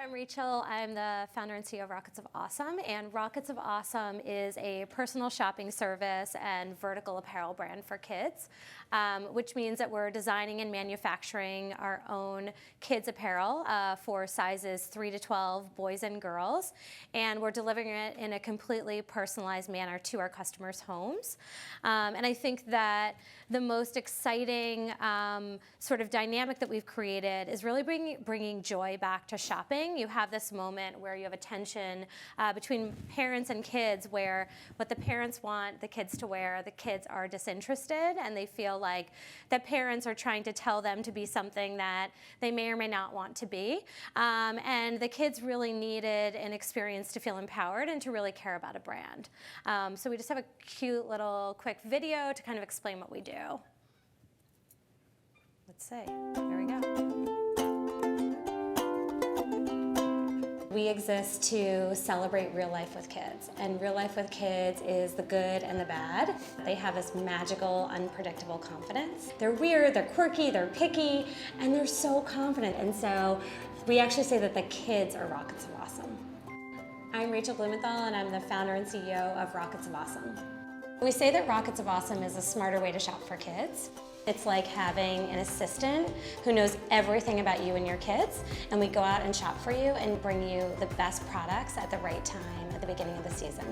I'm Rachel. I'm the founder and CEO of Rockets of Awesome, and Rockets of Awesome is a personal shopping service and vertical apparel brand for kids, which means that we're designing and manufacturing our own kids apparel for sizes 3 to 12, boys and girls, and we're delivering it in a completely personalized manner to our customers' homes. And I think that the most exciting sort of dynamic that we've created is really bringing joy back to shopping. You have this moment where you have a tension between parents and kids where what the parents want the kids to wear, the kids are disinterested and they feel like that parents are trying to tell them to be something that they may or may not want to be. And the kids really needed an experience to feel empowered and to really care about a brand. So we just have a cute little quick video to kind of explain what we do. Let's see, there we go. We exist to celebrate real life with kids, and real life with kids is the good and the bad. They have this magical, unpredictable confidence. They're weird, they're quirky, they're picky, and they're so confident. And so we actually say that the kids are Rockets of Awesome. I'm Rachel Blumenthal, and I'm the founder and CEO of Rockets of Awesome. We say that Rockets of Awesome is a smarter way to shop for kids. It's like having an assistant who knows everything about you and your kids, and we go out and shop for you and bring you the best products at the right time at the beginning of the season.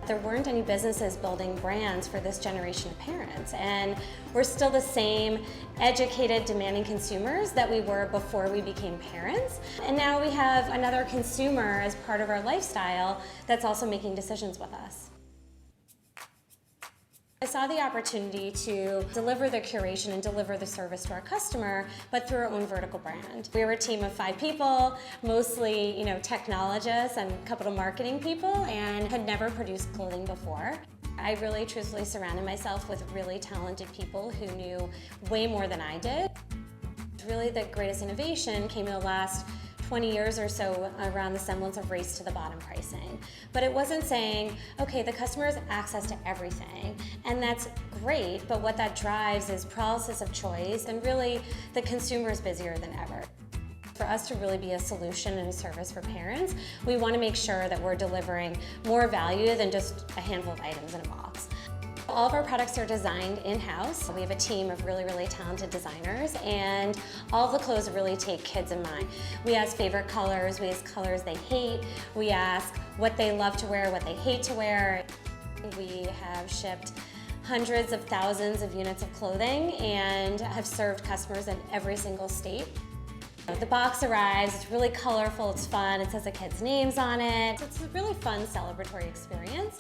There weren't any businesses building brands for this generation of parents, and we're still the same educated, demanding consumers that we were before we became parents. And now we have another consumer as part of our lifestyle that's also making decisions with us. I saw the opportunity to deliver the curation and deliver the service to our customer, but through our own vertical brand. We were a team of 5 people, mostly technologists and a couple of marketing people, and had never produced clothing before. I really truthfully surrounded myself with really talented people who knew way more than I did. Really the greatest innovation came in the last 20 years or so around the semblance of race to the bottom pricing. But it wasn't saying, okay, the customer has access to everything, and that's great, but what that drives is paralysis of choice, and really the consumer is busier than ever. For us to really be a solution and a service for parents, we want to make sure that we're delivering more value than just a handful of items in a box. All of our products are designed in-house. We have a team of really, really talented designers, and all of the clothes really take kids in mind. We ask favorite colors, we ask colors they hate, we ask what they love to wear, what they hate to wear. We have shipped hundreds of thousands of units of clothing and have served customers in every single state. The box arrives, it's really colorful, it's fun, it says the kids' names on it. It's a really fun celebratory experience.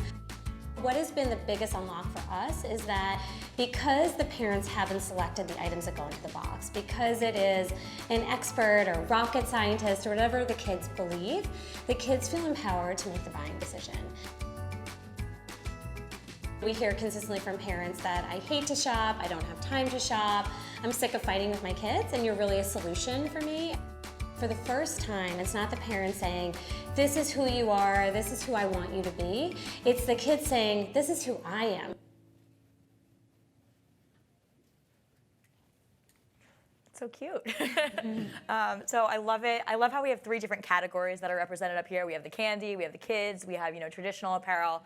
What has been the biggest unlock for us is that because the parents haven't selected the items that go into the box, because it is an expert or rocket scientist or whatever the kids believe, the kids feel empowered to make the buying decision. We hear consistently from parents that I hate to shop, I don't have time to shop, I'm sick of fighting with my kids, and you're really a solution for me. For the first time, it's not the parents saying, this is who you are, this is who I want you to be. It's the kids saying, this is who I am. So cute. So I love it. I love how we have 3 different categories that are represented up here. We have the candy, we have the kids, we have traditional apparel.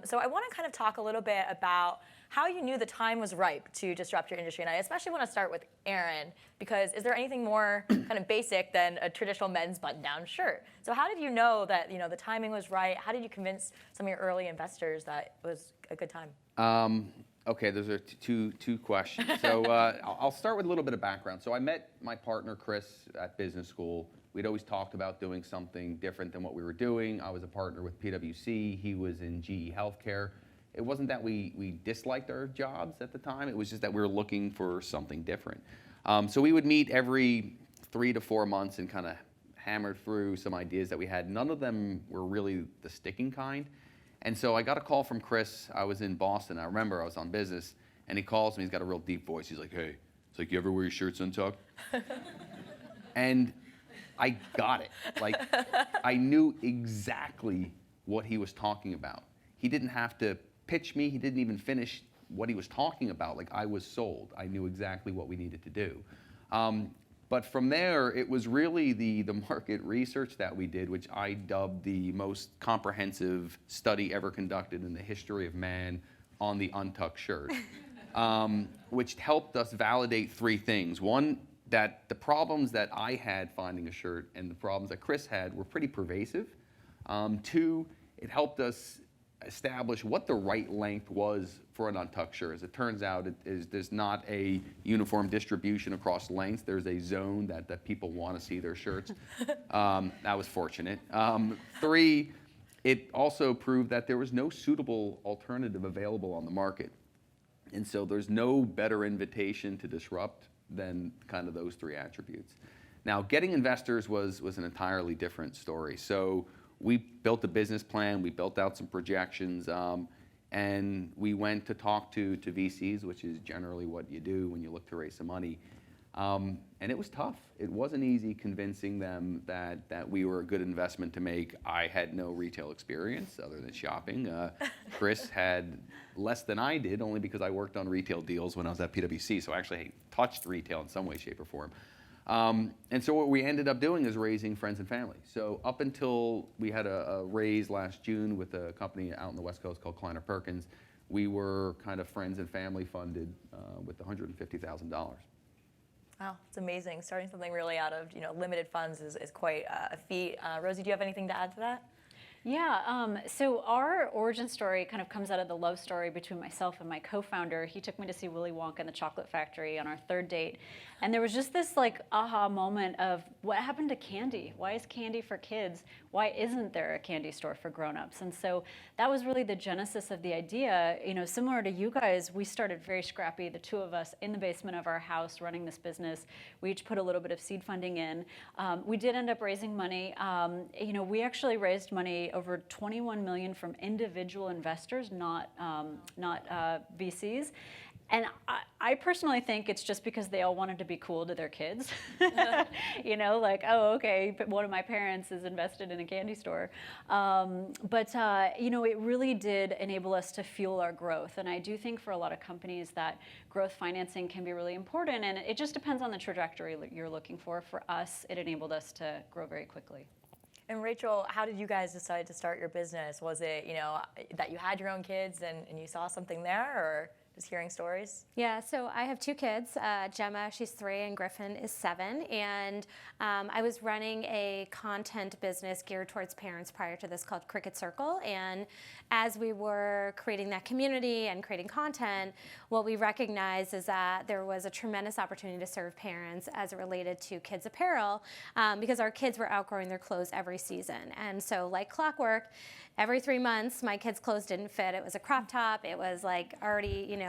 So I want to kind of talk a little bit about how you knew the time was ripe to disrupt your industry. And I especially want to start with Aaron, because is there anything more kind of basic than a traditional men's button-down shirt? So how did you know that the timing was right? How did you convince some of your early investors that it was a good time? Okay, those are two questions. So I'll start with a little bit of background. So I met my partner, Chris, at business school. We'd always talked about doing something different than what we were doing. I was a partner with PwC. He was in GE Healthcare. It wasn't that we disliked our jobs at the time. It was just that we were looking for something different. So we would meet every 3 to 4 months and kind of hammer through some ideas that we had. None of them were really the sticking kind. And so I got a call from Chris. I was in Boston. I remember I was on business, and he calls me. He's got a real deep voice. He's like, hey, it's like, you ever wear your shirts untucked? And I got it. Like, I knew exactly what he was talking about. He didn't have to pitch me. He didn't even finish what he was talking about. Like, I was sold. I knew exactly what we needed to do. But from there, it was really the market research that we did, which I dubbed the most comprehensive study ever conducted in the history of man on the untucked shirt, which helped us validate three things. One, that the problems that I had finding a shirt and the problems that Chris had were pretty pervasive. Two, it helped us establish what the right length was for an untucked shirt. As it turns out, there's not a uniform distribution across lengths. There's a zone that people want to see their shirts. That was fortunate. Three, it also proved that there was no suitable alternative available on the market. And so there's no better invitation to disrupt than kind of those three attributes. Now, getting investors was an entirely different story. So we built a business plan, we built out some projections, and we went to talk to VCs, which is generally what you do when you look to raise some money. And it was tough. It wasn't easy convincing them that we were a good investment to make. I had no retail experience other than shopping. Chris had less than I did, only because I worked on retail deals when I was at PwC, so I actually touched retail in some way, shape, or form. And so what we ended up doing is raising friends and family. So up until we had a raise last June with a company out in the West Coast called Kleiner Perkins, we were kind of friends and family funded with $150,000. Wow, it's amazing. Starting something really out of limited funds is quite a feat. Rosie, do you have anything to add to that? Yeah, so our origin story kind of comes out of the love story between myself and my co-founder. He took me to see Willy Wonka and the Chocolate Factory on our third date. And there was just this like aha moment of what happened to candy? Why is candy for kids? Why isn't there a candy store for grown-ups? And so that was really the genesis of the idea. Similar to you guys, we started very scrappy, the two of us in the basement of our house running this business. We each put a little bit of seed funding in. We did end up raising money. We actually raised money over $21 million from individual investors, not VCs. And I personally think it's just because they all wanted to be cool to their kids. Like, oh, okay, but one of my parents is invested in a candy store. It really did enable us to fuel our growth. And I do think for a lot of companies that growth financing can be really important. And it just depends on the trajectory you're looking for. For us, it enabled us to grow very quickly. And Rachel, how did you guys decide to start your business? Was it, that you had your own kids and you saw something there, or just hearing stories? Yeah, so I have two kids. Gemma, she's 3, and Griffin is 7. And I was running a content business geared towards parents prior to this called Cricket Circle. And as we were creating that community and creating content, what we recognized is that there was a tremendous opportunity to serve parents as it related to kids apparel, because our kids were outgrowing their clothes every season. And so like clockwork, every 3 months, my kids' clothes didn't fit. It was a crop top. It was like already,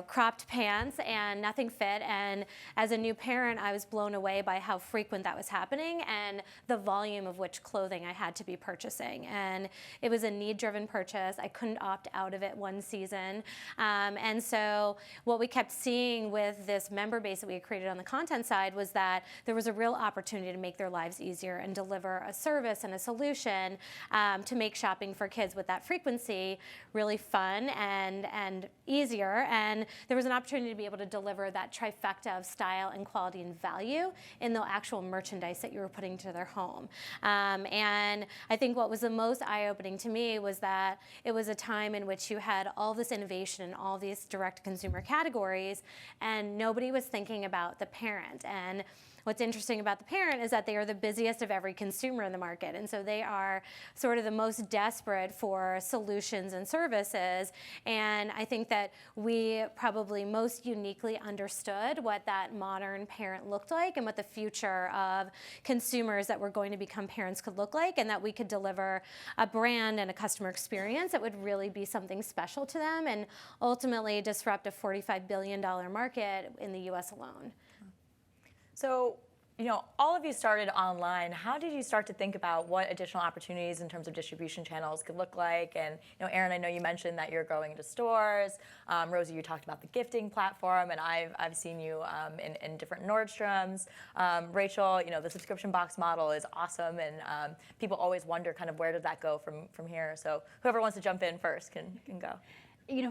cropped pants, and nothing fit. And as a new parent, I was blown away by how frequent that was happening and the volume of which clothing I had to be purchasing. And it was a need-driven purchase. I couldn't opt out of it one season. And so what we kept seeing with this member base that we had created on the content side was that there was a real opportunity to make their lives easier and deliver a service and a solution to make shopping for kids with that frequency really fun and easier. And there was an opportunity to be able to deliver that trifecta of style and quality and value in the actual merchandise that you were putting to their home. And I think what was the most eye-opening to me was that it was a time in which you had all this innovation in all these direct-to-consumer categories, and nobody was thinking about the parent. And what's interesting about the parent is that they are the busiest of every consumer in the market. And so they are sort of the most desperate for solutions and services. And I think that we probably most uniquely understood what that modern parent looked like and what the future of consumers that were going to become parents could look like, and that we could deliver a brand and a customer experience that would really be something special to them and ultimately disrupt a $45 billion market in the US alone. So, all of you started online. How did you start to think about what additional opportunities in terms of distribution channels could look like? And, Aaron, I know you mentioned that you're growing into stores. Rosie, you talked about the gifting platform, and I've seen you in different Nordstroms. Rachel, the subscription box model is awesome, and people always wonder kind of where did that go from here. So whoever wants to jump in first can go.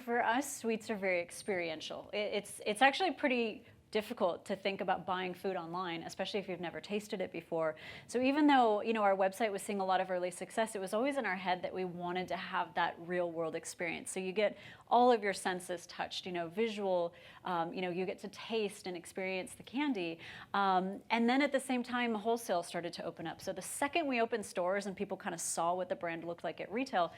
For us, suites are very experiential. It's actually pretty difficult to think about buying food online, especially if you've never tasted it before. So even though, you know, our website was seeing a lot of early success, it was always in our head that we wanted to have that real world experience. So you get all of your senses touched, you know, visual, you know, you get to taste and experience the candy. And then at the same time, wholesale started to open up. So the second we opened stores and people kind of saw what the brand looked like at retail,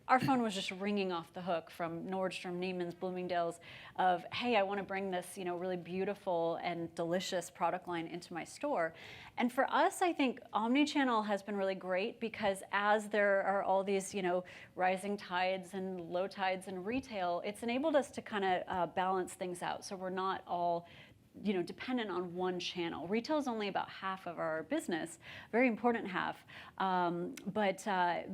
our phone was just ringing off the hook from Nordstrom, Neiman's, Bloomingdale's of, hey, I want to bring this, you know, really beautiful and delicious product line into my store. And for us, I think omnichannel has been really great because as there are all these, you know, rising tides and low tides in retail, it's enabled us to kind of balance things out. So we're not all, you know, dependent on one channel. Retail is only about half of our business, very important half. But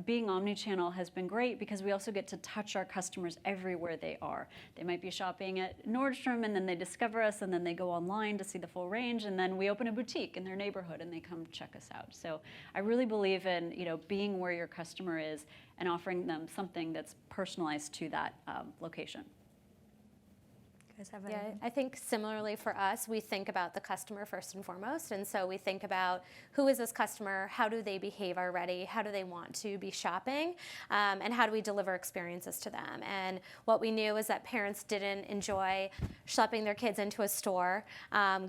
being omnichannel has been great because we also get to touch our customers everywhere they are. They might be shopping at Nordstrom and then they discover us and then they go online to see the full range and then we open a boutique in their neighborhood and they come check us out. So I really believe in, you know, being where your customer is and offering them something that's personalized to that location. Yeah, I think similarly for us, we think about the customer first and foremost. And so we think about who is this customer, how do they behave already, how do they want to be shopping, and how do we deliver experiences to them. And what we knew is that parents didn't enjoy schlepping their kids into a store,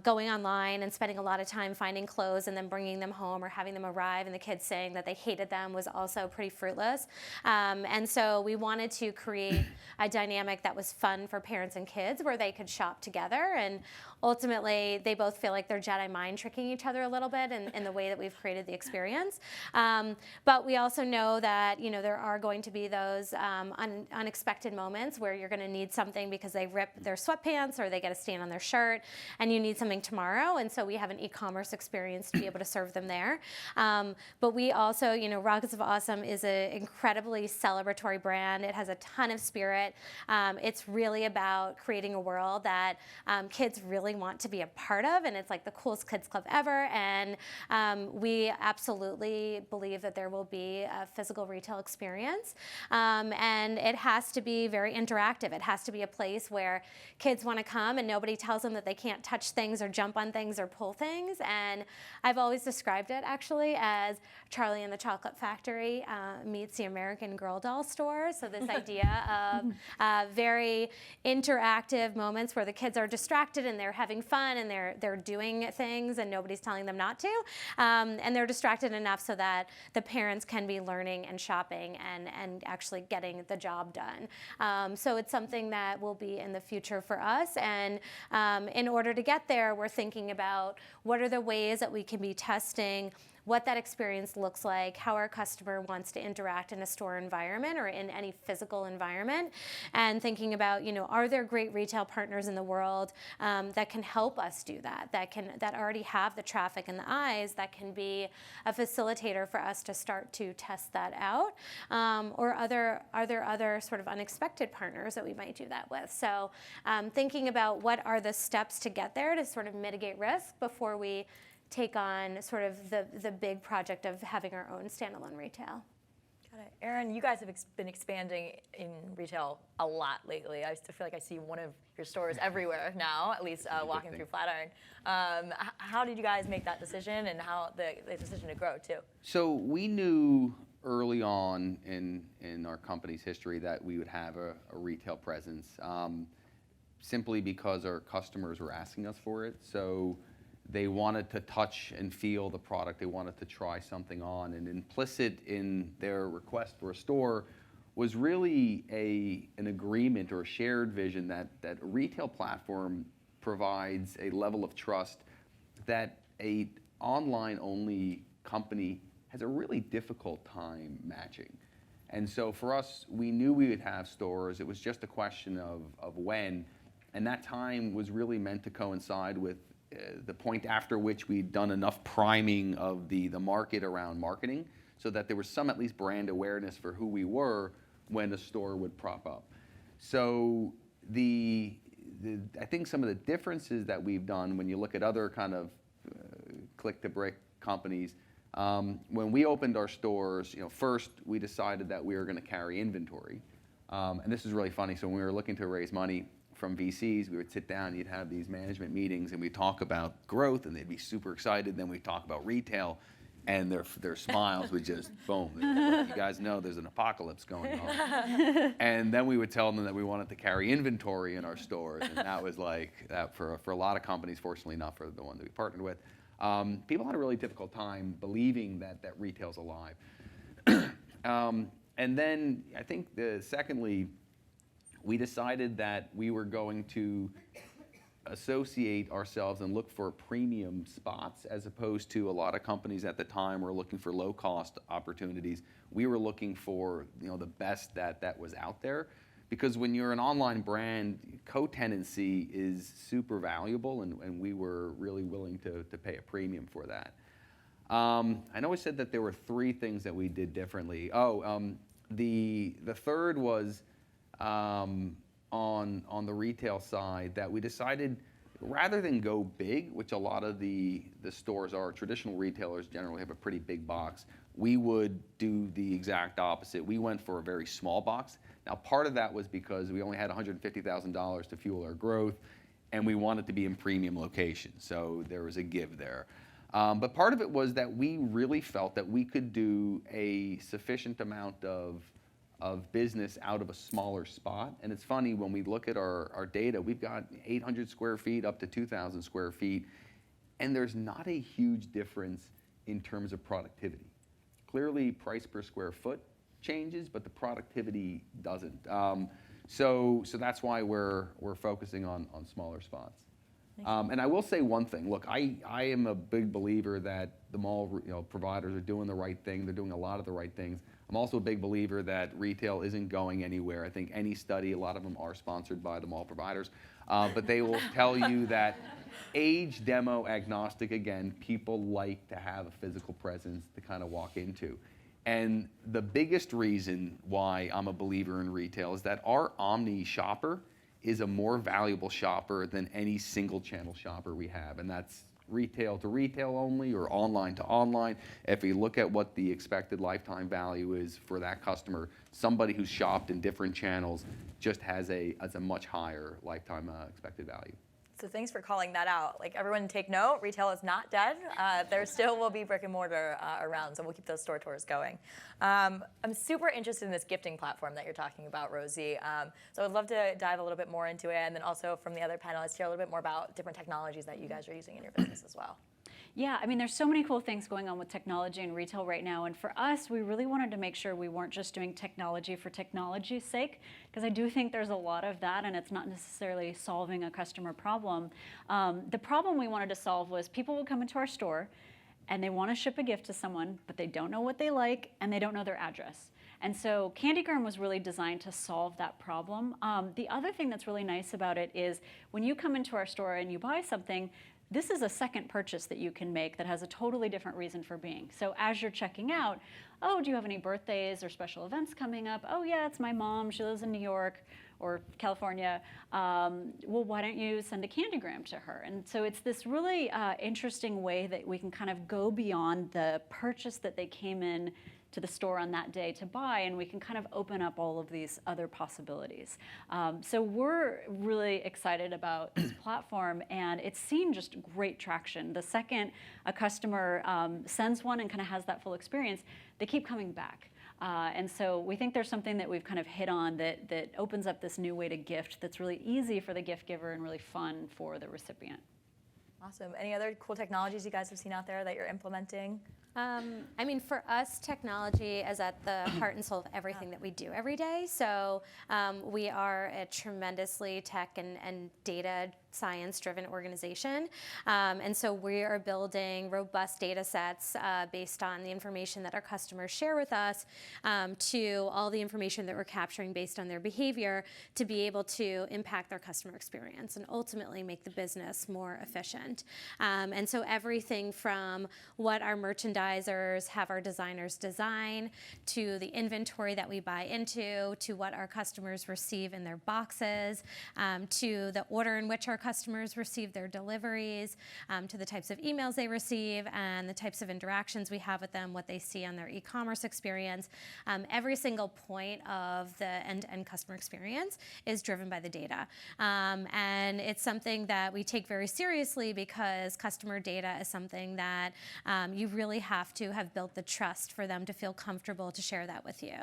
going online and spending a lot of time finding clothes and then bringing them home or having them arrive and the kids saying that they hated them was also pretty fruitless. And so we wanted to create a dynamic that was fun for parents and kids where they could shop together, and ultimately they both feel like they're Jedi mind tricking each other a little bit in the way that we've created the experience. But we also know that, you know, there are going to be those unexpected moments where you're going to need something because they rip their sweatpants or they get a stain on their shirt and you need something tomorrow, and so we have an e-commerce experience to be able to serve them there. But we also, you know, Rockets of Awesome is an incredibly celebratory brand. It has a ton of spirit. It's really about creating a world that kids really want to be a part of, and it's like the coolest kids club ever. And we absolutely believe that there will be a physical retail experience, and it has to be very interactive. It has to be a place where kids want to come and nobody tells them that they can't touch things or jump on things or pull things. And I've always described it actually as Charlie and the Chocolate Factory meets the American Girl doll store. So this idea of very interactive moments where the kids are distracted and they're having fun and they're doing things and nobody's telling them not to, and they're distracted enough so that the parents can be learning and shopping and actually getting the job done. So it's something that will be in the future for us, and in order to get there, we're thinking about what are the ways that we can be testing what that experience looks like, how our customer wants to interact in a store environment or in any physical environment, and thinking about, you know, are there great retail partners in the world that can help us do that, that already have the traffic and the eyes, that can be a facilitator for us to start to test that out, or are there other sort of unexpected partners that we might do that with? So thinking about what are the steps to get there to sort of mitigate risk before we take on sort of the big project of having our own standalone retail. Got it. Erin, you guys have been expanding in retail a lot lately. I still feel like I see one of your stores everywhere now, at least walking through Flatiron. How did you guys make that decision, and how the decision to grow too? So we knew early on in our company's history that we would have a retail presence, simply because our customers were asking us for it. So they wanted to touch and feel the product. They wanted to try something on. And implicit in their request for a store was really an agreement or a shared vision that a retail platform provides a level of trust that a online-only company has a really difficult time matching. And so for us, we knew we would have stores. It was just a question of when. And that time was really meant to coincide with the point after which we'd done enough priming of the market around marketing so that there was some at least brand awareness for who we were when a store would prop up. So I think some of the differences that we've done when you look at other kind of click-to-brick companies, when we opened our stores, first we decided that we were going to carry inventory. And this is really funny. So when we were looking to raise money, from VCs, we would sit down, you'd have these management meetings, and we'd talk about growth, and they'd be super excited. Then we'd talk about retail, and their smiles would just boom. Like, you guys know there's an apocalypse going on. And then we would tell them that we wanted to carry inventory in our stores, and that was like that for a lot of companies. Fortunately, not for the one that we partnered with. People had a really difficult time believing that retail's alive. And then I think secondly, we decided that we were going to associate ourselves and look for premium spots, as opposed to a lot of companies at the time were looking for low-cost opportunities. We were looking for the best that was out there, because when you're an online brand, co-tenancy is super valuable, and we were really willing to pay a premium for that. I know I said that there were 3 things that we did differently. The third was on the retail side, that we decided, rather than go big, which a lot of the stores are, traditional retailers generally have a pretty big box, we would do the exact opposite. We went for a very small box. Now, part of that was because we only had $150,000 to fuel our growth, and we wanted to be in premium locations, so there was a give there. But part of it was that we really felt that we could do a sufficient amount of business out of a smaller spot. And it's funny, when we look at our data, we've got 800 square feet up to 2,000 square feet, and there's not a huge difference in terms of productivity. Clearly, price per square foot changes, but the productivity doesn't. So that's why we're focusing on smaller spots. And I will say one thing. Look, I am a big believer that the mall providers are doing the right thing. They're doing a lot of the right things. I'm also a big believer that retail isn't going anywhere. I think any study, a lot of them are sponsored by the mall providers, but they will tell you that age demo agnostic, again, people like to have a physical presence to kind of walk into. And the biggest reason why I'm a believer in retail is that our omni shopper is a more valuable shopper than any single channel shopper we have, and that's retail to retail only or online to online. If we look at what the expected lifetime value is for that customer, somebody who's shopped in different channels just has a much higher lifetime expected value. So thanks for calling that out. Like, everyone take note, retail is not dead. There still will be brick and mortar around, so we'll keep those store tours going. I'm super interested in this gifting platform that you're talking about, Rosie. So I'd love to dive a little bit more into it, and then also from the other panelists, hear a little bit more about different technologies that you guys are using in your business as well. Yeah, I mean, there's so many cool things going on with technology and retail right now. And for us, we really wanted to make sure we weren't just doing technology for technology's sake, because I do think there's a lot of that, and it's not necessarily solving a customer problem. The problem we wanted to solve was people would come into our store, and they want to ship a gift to someone, but they don't know what they like, and they don't know their address. And so Candygram was really designed to solve that problem. The other thing that's really nice about it is when you come into our store and you buy something, this is a second purchase that you can make that has a totally different reason for being. So as you're checking out, oh, do you have any birthdays or special events coming up? Oh yeah, it's my mom, she lives in New York or California. Well, why don't you send a Candygram to her? And so it's this really interesting way that we can kind of go beyond the purchase that they came in to the store on that day to buy, and we can kind of open up all of these other possibilities. So we're really excited about this platform, and it's seen just great traction. The second a customer sends one and kind of has that full experience, they keep coming back. And so we think there's something that we've kind of hit on that opens up this new way to gift that's really easy for the gift giver and really fun for the recipient. Awesome. Any other cool technologies you guys have seen out there that you're implementing? I mean, for us, technology is at the heart and soul of everything that we do every day. So we are a tremendously tech and data science-driven organization. And so we are building robust data sets based on the information that our customers share with us to all the information that we're capturing based on their behavior to be able to impact their customer experience and ultimately make the business more efficient. And so everything from what our merchandise merchandisers have our designers design, to the inventory that we buy into, to what our customers receive in their boxes, to the order in which our customers receive their deliveries, to the types of emails they receive and the types of interactions we have with them, what they see on their e-commerce experience. Every single point of the end-to-end customer experience is driven by the data. And it's something that we take very seriously because customer data is something that you really have to have built the trust for them to feel comfortable to share that with you,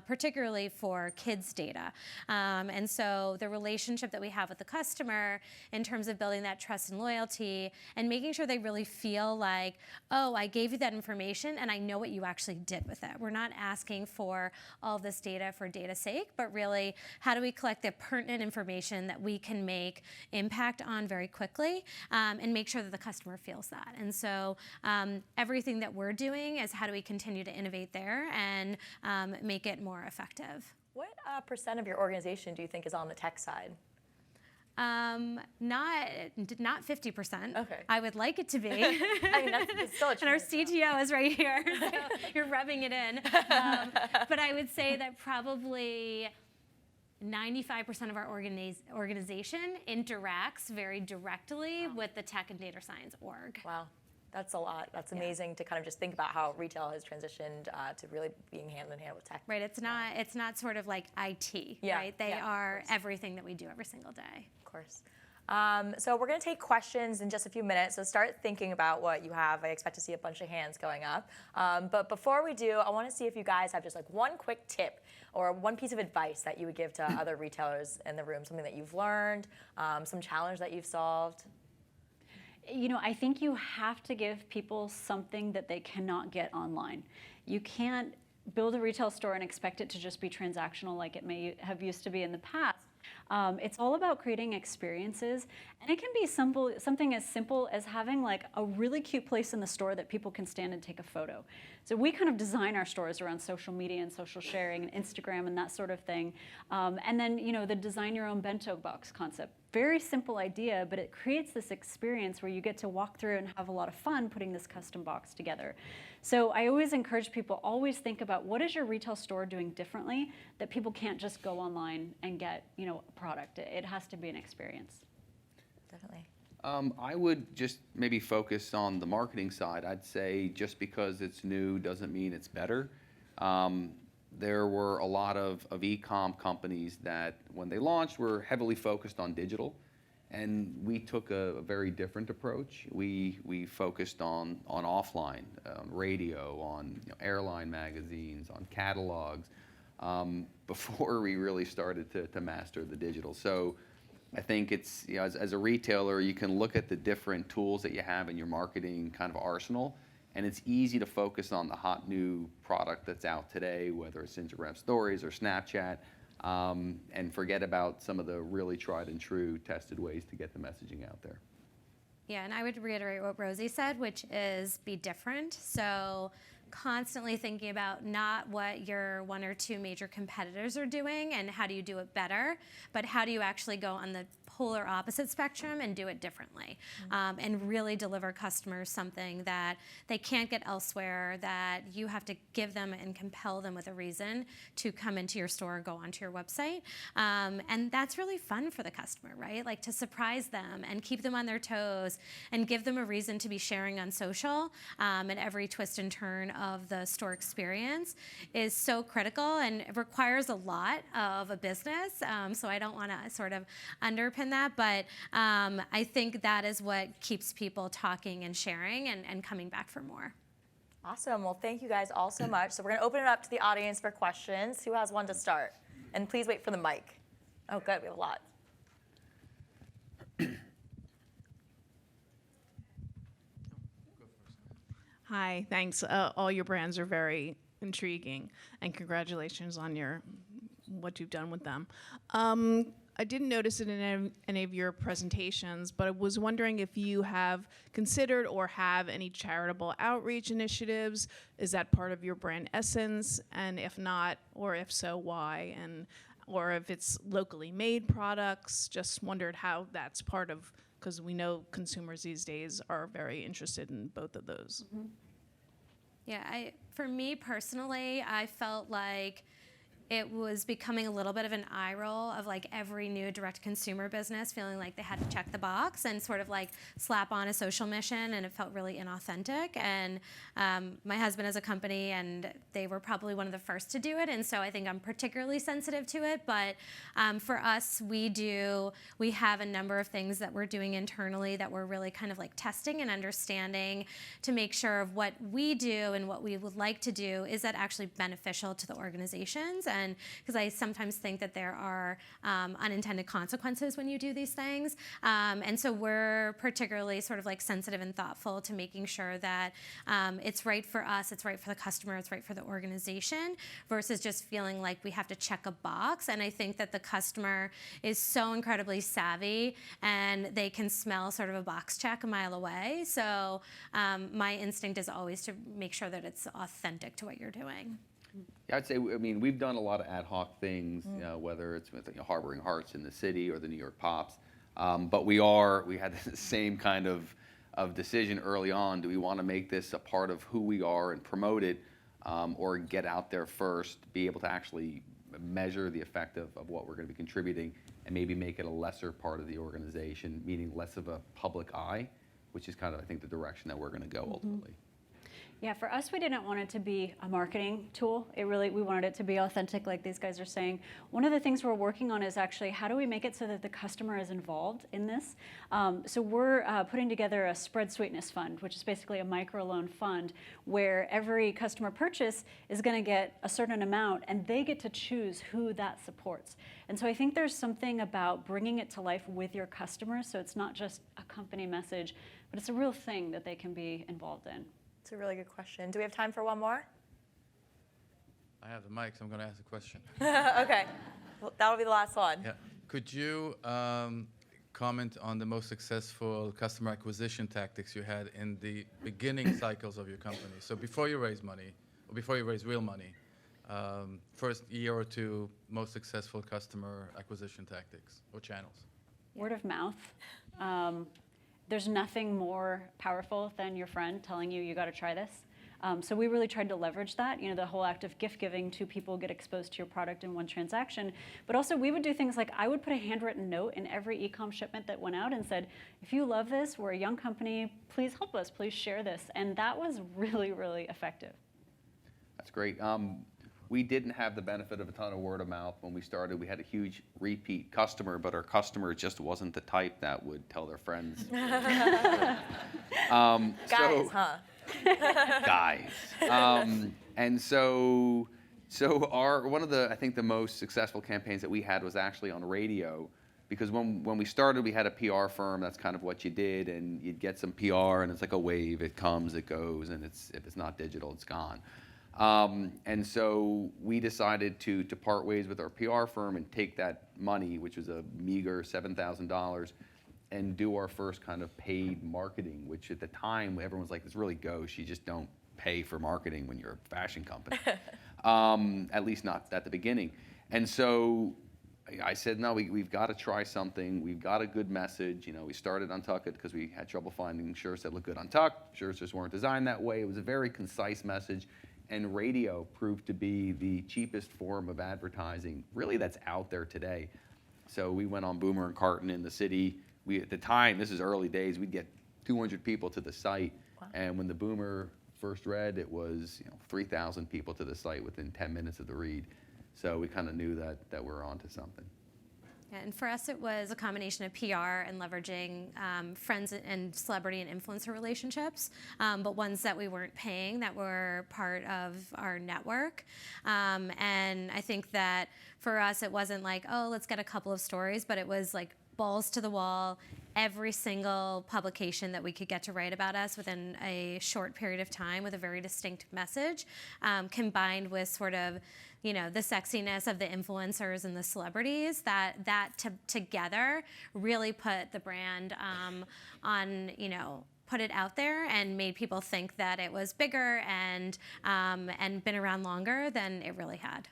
particularly for kids' data. And so the relationship that we have with the customer in terms of building that trust and loyalty and making sure they really feel like, oh, I gave you that information and I know what you actually did with it. We're not asking for all this data for data's sake, but really how do we collect the pertinent information that we can make impact on very quickly and make sure that the customer feels that. And so everything that we're doing is how do we continue to innovate there and make it more effective. What percent of your organization do you think is on the tech side? Not 50%. Okay. I would like it to be. I mean, that's still a And our CTO is right here. So you're rubbing it in. But I would say that probably 95% of our organization interacts very directly with the tech and data science org. Wow. That's a lot. That's amazing to kind of just think about how retail has transitioned to really being hand in hand with tech. Right. It's not sort of like IT. Yeah, Right. They yeah, are everything that we do every single day. Of course. So we're going to take questions in just a few minutes. So start thinking about what you have. I expect to see a bunch of hands going up. But before we do, I want to see if you guys have just like one quick tip or one piece of advice that you would give to other retailers in the room, something that you've learned, some challenge that you've solved. You know, I think you have to give people something that they cannot get online. You can't build a retail store and expect it to just be transactional like it may have used to be in the past. It's all about creating experiences, and it can be something as simple as having like a really cute place in the store that people can stand and take a photo. So we kind of design our stores around social media and social sharing and Instagram and that sort of thing. And then, you know, the design your own bento box concept. Very simple idea, but it creates this experience where you get to walk through and have a lot of fun putting this custom box together. So I always encourage people, always think about what is your retail store doing differently that people can't just go online and get, you know, a product. It has to be an experience. Definitely. I would just maybe focus on the marketing side. I'd say just because it's new doesn't mean it's better. There were a lot of e-com companies that, when they launched, were heavily focused on digital, and we took a very different approach. We focused on offline, on radio, on airline magazines, on catalogs, before we really started to master the digital. So I think it's, as a retailer, you can look at the different tools that you have in your marketing kind of arsenal, and it's easy to focus on the hot new product that's out today, whether it's Instagram stories or Snapchat, and forget about some of the really tried and true tested ways to get the messaging out there. Yeah, and I would reiterate what Rosie said, which is be different. So constantly thinking about not what your one or two major competitors are doing and how do you do it better, but how do you actually go on the polar opposite spectrum and do it differently, and really deliver customers something that they can't get elsewhere, that you have to give them and compel them with a reason to come into your store or go onto your website. And that's really fun for the customer, right? Like to surprise them and keep them on their toes and give them a reason to be sharing on social, at every twist and turn of the store experience is so critical, and it requires a lot of a business. So I don't want to sort of underpin that, but I think that is what keeps people talking and sharing and coming back for more. Awesome. Well, thank you guys all so much. So we're going to open it up to the audience for questions. Who has one to start? And please wait for the mic. Oh, good. We have a lot. Hi, thanks. All your brands are very intriguing, and congratulations on what you've done with them. I didn't notice it in any of your presentations, but I was wondering if you have considered or have any charitable outreach initiatives. Is that part of your brand essence? And if not, or if so, why? Or if it's locally made products, just wondered how that's part of, because we know consumers these days are very interested in both of those. Yeah, for me personally, I felt like it was becoming a little bit of an eye roll of like every new direct consumer business feeling like they had to check the box and sort of like slap on a social mission, and it felt really inauthentic. And my husband has a company, and they were probably one of the first to do it, and so I think I'm particularly sensitive to it. But for us, we have a number of things that we're doing internally that we're really kind of like testing and understanding to make sure of what we do and what we would like to do is that actually beneficial to the organizations. And because I sometimes think that there are unintended consequences when you do these things. And so we're particularly sort of like sensitive and thoughtful to making sure that it's right for us, it's right for the customer, it's right for the organization, versus just feeling like we have to check a box. And I think that the customer is so incredibly savvy, and they can smell sort of a box check a mile away. So my instinct is always to make sure that it's authentic to what you're doing. Yeah, I'd say, I mean, we've done a lot of ad hoc things, whether it's with Harboring Hearts in the city or the New York Pops. But we had the same kind of decision early on. Do we want to make this a part of who we are and promote it, or get out there first, be able to actually measure the effect of what we're going to be contributing, and maybe make it a lesser part of the organization, meaning less of a public eye, which is kind of, I think, the direction that we're going to go ultimately. Yeah, for us, we didn't want it to be a marketing tool. We wanted it to be authentic, like these guys are saying. One of the things we're working on is actually how do we make it so that the customer is involved in this? So we're putting together a spread sweetness fund, which is basically a microloan fund where every customer purchase is going to get a certain amount, and they get to choose who that supports. And so I think there's something about bringing it to life with your customers, so it's not just a company message, but it's a real thing that they can be involved in. It's a really good question. Do we have time for one more? I have the mic, so I'm going to ask a question. Okay. Well, that'll be the last one. Yeah. Could you comment on the most successful customer acquisition tactics you had in the beginning cycles of your company? So before you raise money, or before you raise real money, first year or two, most successful customer acquisition tactics or channels? Word of mouth. There's nothing more powerful than your friend telling you, you got to try this. So we really tried to leverage that. The whole act of gift giving to people get exposed to your product in one transaction. But also we would do things like I would put a handwritten note in every e-com shipment that went out and said, if you love this, we're a young company, please help us, please share this. And that was really, really effective. That's great. We didn't have the benefit of a ton of word of mouth when we started. We had a huge repeat customer, but our customer just wasn't the type that would tell their friends. Guys, huh? Guys. And so one of the, I think the most successful campaigns that we had was actually on radio, because when we started, we had a PR firm. That's kind of what you did, and you'd get some PR, and it's like a wave. It comes, it goes, and if it's not digital, it's gone. And so we decided to part ways with our PR firm and take that money, which was a meager $7,000, and do our first kind of paid marketing, which at the time everyone was like, this really gauche. You just don't pay for marketing when you're a fashion company, at least not at the beginning. And so I said, no, we've got to try something. We've got a good message. We started Untuck It because we had trouble finding shirts that looked good untucked. Shirts just weren't designed that way. It was a very concise message. And radio proved to be the cheapest form of advertising, really, that's out there today. So we went on Boomer and Carton in the city. At the time, this is early days, we'd get 200 people to the site. Wow. And when the Boomer first read, it was 3,000 people to the site within 10 minutes of the read. So we kind of knew that we were onto something. And for us, it was a combination of PR and leveraging friends and celebrity and influencer relationships, but ones that we weren't paying, that were part of our network. And I think that for us, it wasn't like, oh, let's get a couple of stories, but it was like balls to the wall, every single publication that we could get to write about us within a short period of time with a very distinct message, combined with sort of the sexiness of the influencers and the celebrities, that together really put the brand on, put it out there and made people think that it was bigger and been around longer than it really had.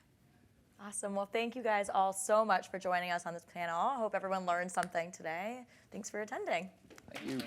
Awesome. Well, thank you guys all so much for joining us on this panel. I hope everyone learned something today. Thanks for attending. Thank you.